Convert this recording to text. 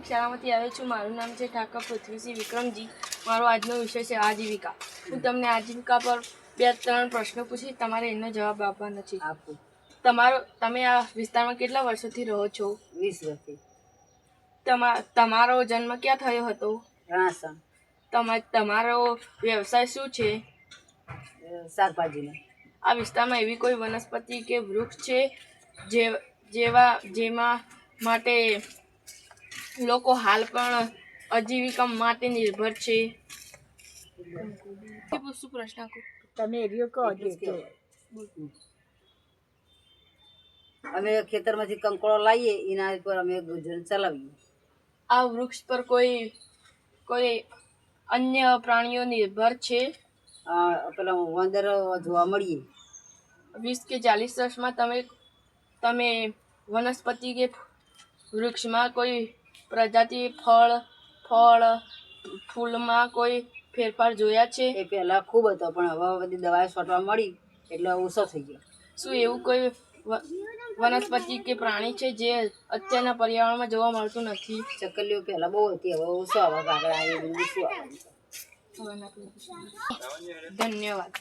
શાળામાંથી આવ્યો છું. મારું નામ છે ઠાકર પૃથ્વીસિંહ વિક્રમજી. મારો આજનો વિષય છે આજીવિકા. હું તમને આજીવિકા પર 2-3 પ્રશ્નો પૂછી તમારે એનો જવાબ આપવાનો છે. તમે આ વિસ્તારમાં કેટલા વર્ષોથી રહો છો? 20 વર્ષથી. તમારો જન્મ ક્યાં થયો હતો? રાણસણ. તમારો વ્યવસાય શું છે? શાકભાજીનો. આ વિસ્તારમાં એવી કોઈ વનસ્પતિ કે વૃક્ષ છે જેમાં માટે લોકો હાલ પણ આજીવિકા માટે નિર્ભર છે? શું પ્રશ્ન તમે એરિયો કહો. અમે ખેતરમાંથી કંકોળો લાવીએ, એના પર અમે ગુજરાન ચલાવીએ. આ વૃક્ષ પર કોઈ અન્ય પ્રાણીઓ નિર્ભર છે? પેલા વાંદર જોવા મળીએ. 20 કે 40 વર્ષમાં તમે વનસ્પતિ કે વૃક્ષમાં કોઈ પ્રજાતિ ફળ ફૂલમાં કોઈ ફેરફાર જોયા છે? એ પહેલાં ખૂબ હતો, પણ હવે બધી દવાઓ છોટવા મળી એટલે ઓછો થઈ ગયો. શું એવું કોઈ વનસ્પતિ કે પ્રાણી છે જે અત્યારના પર્યાવરણમાં જોવા મળતું નથી? ચકલીઓ પહેલાં બહુ હતી, હવે ઓછો આવે. કાગડા એ બધું શું આવે. ધન્યવાદ.